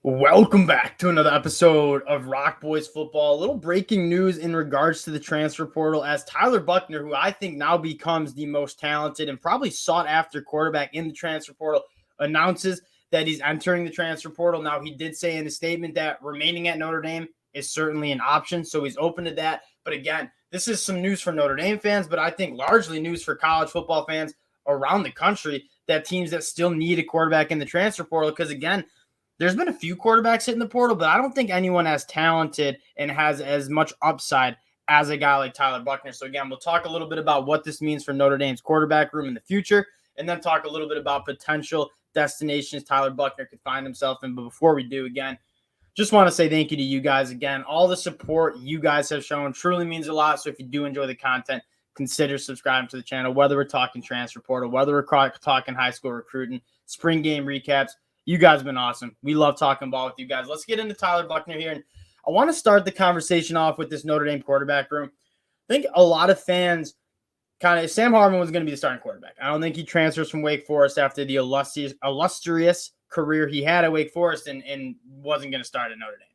Welcome back to another episode of Rock Boys Football. A little breaking news in regards to the transfer portal as Tyler Buchner, who I think now becomes the most talented and probably sought after quarterback in the transfer portal, announces that he's entering the transfer portal. Now, he did say in a statement that remaining at Notre Dame is certainly an option, so he's open to that. But again, this is some news for Notre Dame fans, but I think largely news for college football fans around the country, that teams that still need a quarterback in the transfer portal, because again, there's been a few quarterbacks hitting the portal, but I don't think anyone as talented and has as much upside as a guy like Tyler Buchner. So again, we'll talk a little bit about what this means for Notre Dame's quarterback room in the future, and then talk a little bit about potential destinations Tyler Buchner could find himself in. But before we do, again, just want to say thank you to you guys again. All the support you guys have shown truly means a lot. So if you do enjoy the content, consider subscribing to the channel, whether we're talking transfer portal, whether we're talking high school recruiting, spring game recaps. You guys have been awesome. We love talking ball with you guys. Let's get into Tyler Buchner here. And I want to start the conversation off with this Notre Dame quarterback room. I think a lot of fans Sam Hartman was going to be the starting quarterback. I don't think he transfers from Wake Forest after the illustrious career he had at Wake Forest and wasn't going to start at Notre Dame.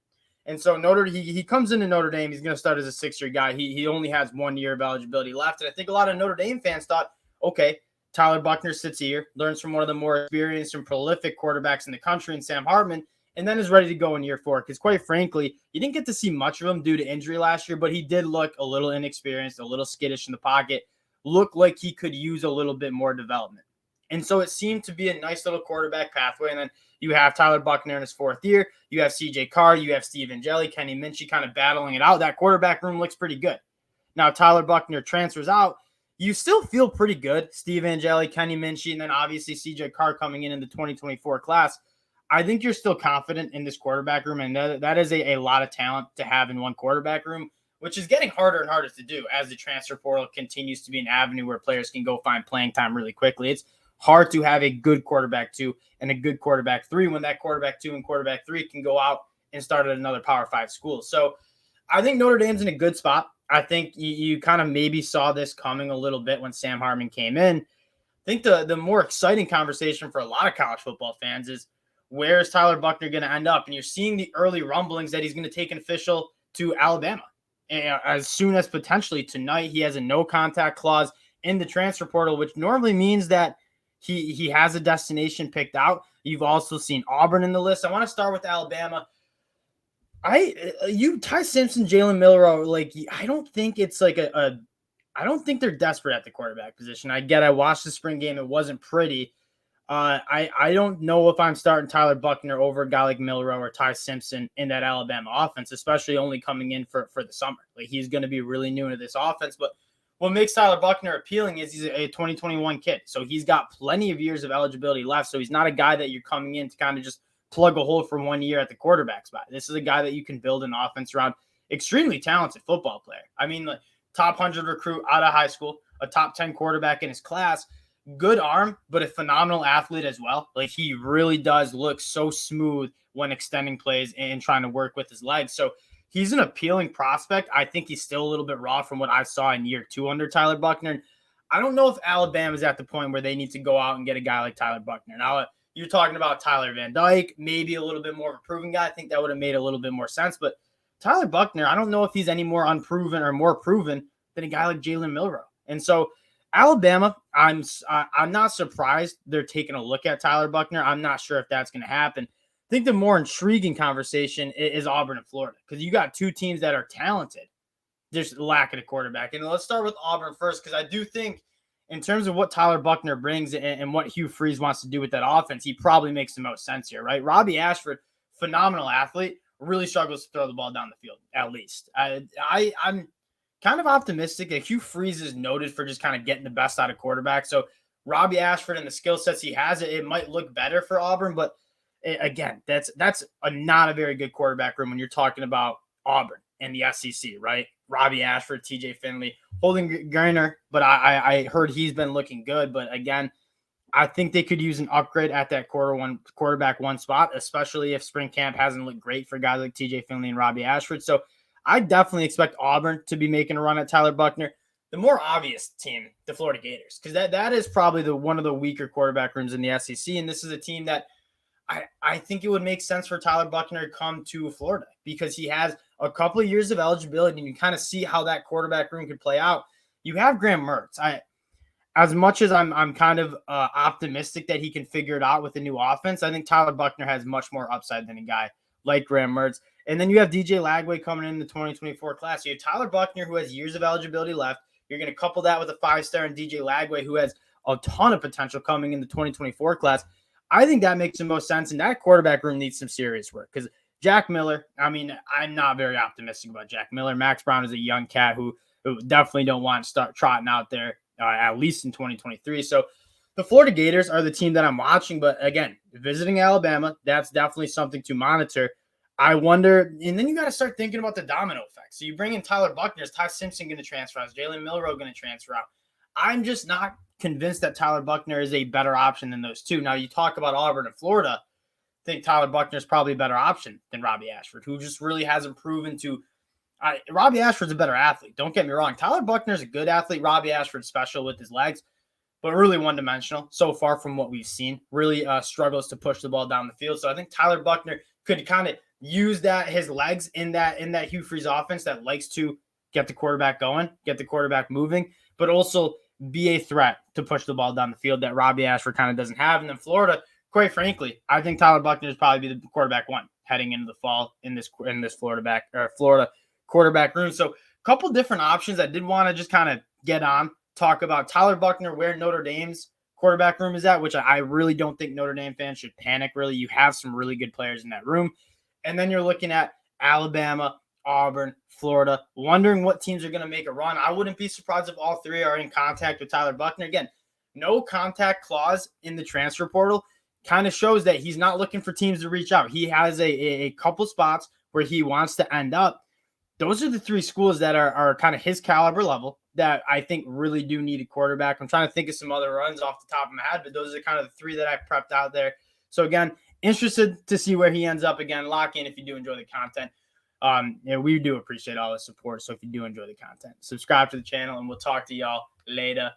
And so he comes into Notre Dame. He's going to start as a six-year guy. He only has 1 year of eligibility left. And I think a lot of Notre Dame fans thought, okay, Tyler Buchner sits here, learns from one of the more experienced and prolific quarterbacks in the country in Sam Hartman, and then is ready to go in year 4. Because quite frankly, you didn't get to see much of him due to injury last year, but he did look a little inexperienced, a little skittish in the pocket, looked like he could use a little bit more development. And so it seemed to be a nice little quarterback pathway. And then you have Tyler Buchner in his 4th year. You have CJ Carr. You have Steve Angeli, Kenny Minchey kind of battling it out. That quarterback room looks pretty good. Now, Tyler Buchner transfers out. You still feel pretty good. Steve Angeli, Kenny Minchey, and then obviously CJ Carr coming in the 2024 class. I think you're still confident in this quarterback room, and that is a lot of talent to have in one quarterback room, which is getting harder and harder to do as the transfer portal continues to be an avenue where players can go find playing time really quickly. It's hard to have a good quarterback 2 and a good quarterback 3 when that quarterback 2 and quarterback 3 can go out and start at another Power 5 school. So I think Notre Dame's in a good spot. I think you kind of maybe saw this coming a little bit when Sam Hartman came in. I think the more exciting conversation for a lot of college football fans is, where is Tyler Buchner going to end up? And you're seeing the early rumblings that he's going to take an official to Alabama. And as soon as potentially tonight, he has a no-contact clause in the transfer portal, which normally means that he has a destination picked out. You've also seen Auburn in the list. I want to start with Alabama. Ty Simpson, Jalen Milroe, I don't think it's I don't think they're desperate at the quarterback position. I watched the spring game. It wasn't pretty. I don't know if I'm starting Tyler Buchner over a guy like Milroe or Ty Simpson in that Alabama offense, especially only coming in for the summer. He's going to be really new to this offense. But what makes Tyler Buchner appealing is he's a 2021 kid. So he's got plenty of years of eligibility left. So he's not a guy that you're coming in to kind of just plug a hole for 1 year at the quarterback spot. This is a guy that you can build an offense around. Extremely talented football player. I mean, top 100 recruit out of high school, a top 10 quarterback in his class, good arm, but a phenomenal athlete as well. He really does look so smooth when extending plays and trying to work with his legs. So he's an appealing prospect. I think he's still a little bit raw from what I saw in year 2 under Tyler Buchner. I don't know if Alabama's at the point where they need to go out and get a guy like Tyler Buchner. Now, you're talking about Tyler Van Dyke, maybe a little bit more of a proven guy. I think that would have made a little bit more sense. But Tyler Buchner, I don't know if he's any more unproven or more proven than a guy like Jalen Milroe. And so Alabama, I'm not surprised they're taking a look at Tyler Buchner. I'm not sure if that's going to happen. I think the more intriguing conversation is Auburn and Florida, because you got 2 teams that are talented. There's lack of a quarterback. And let's start with Auburn first, because I do think in terms of what Tyler Buchner brings and what Hugh Freeze wants to do with that offense, he probably makes the most sense here, right? Robbie Ashford, phenomenal athlete, really struggles to throw the ball down the field, at least. I'm kind of optimistic that Hugh Freeze is noted for just kind of getting the best out of quarterbacks. So Robbie Ashford and the skill sets he has, it might look better for Auburn. But again, that's not a very good quarterback room when you're talking about Auburn and the SEC, right? Robbie Ashford, TJ Finley, Holden Garner, but I heard he's been looking good. But again, I think they could use an upgrade at that quarterback 1 spot, especially if spring camp hasn't looked great for guys like TJ Finley and Robbie Ashford. So I definitely expect Auburn to be making a run at Tyler Buchner. The more obvious team, the Florida Gators, because that is probably one of the weaker quarterback rooms in the SEC. And this is a team that I think it would make sense for Tyler Buchner to come to Florida because he has a couple of years of eligibility and you kind of see how that quarterback room could play out. You have Graham Mertz. As much as I'm kind of optimistic that he can figure it out with the new offense, I think Tyler Buchner has much more upside than a guy like Graham Mertz. And then you have DJ Lagway coming in the 2024 class. You have Tyler Buchner, who has years of eligibility left. You're going to couple that with a 5-star and DJ Lagway, who has a ton of potential coming in the 2024 class. I think that makes the most sense, and that quarterback room needs some serious work because Jack Miller, I mean, I'm not very optimistic about Jack Miller. Max Brown is a young cat who definitely don't want to start trotting out there at least in 2023. So the Florida Gators are the team that I'm watching, but again, visiting Alabama, that's definitely something to monitor. I wonder, and then you got to start thinking about the domino effect. So you bring in Tyler Buchner, is Ty Simpson going to transfer out? Is Jalen Milroe going to transfer out? I'm just not convinced that Tyler Buchner is a better option than those two. Now, you talk about Auburn and Florida. I think Tyler Buchner is probably a better option than Robbie Ashford, who just really hasn't proven to. Robbie Ashford's a better athlete. Don't get me wrong. Tyler Buchner is a good athlete. Robbie Ashford's special with his legs, but really one-dimensional so far from what we've seen. Really struggles to push the ball down the field. So I think Tyler Buchner could kind of use his legs in that Hugh Freeze offense that likes to get the quarterback going, get the quarterback moving, but also be a threat to push the ball down the field that Robbie Ashford kind of doesn't have. And then Florida, quite frankly, I think Tyler Buchner is probably be the quarterback one heading into the fall in this Florida quarterback room. So a couple different options. I did want to just kind of get on, talk about Tyler Buchner, where Notre Dame's quarterback room is at, which I really don't think Notre Dame fans should panic, really. You have some really good players in that room. And then you're looking at Alabama, Auburn, Florida, wondering what teams are going to make a run. I wouldn't be surprised if all three are in contact with Tyler Buchner. Again, no contact clause in the transfer portal kind of shows that he's not looking for teams to reach out. He has a couple spots where he wants to end up. Those are the three schools that are kind of his caliber level that I think really do need a quarterback. I'm trying to think of some other runs off the top of my head, but those are kind of the three that I prepped out there. So again, interested to see where he ends up. Again, lock in if you do enjoy the content. We do appreciate all the support. So if you do enjoy the content, subscribe to the channel and we'll talk to y'all later.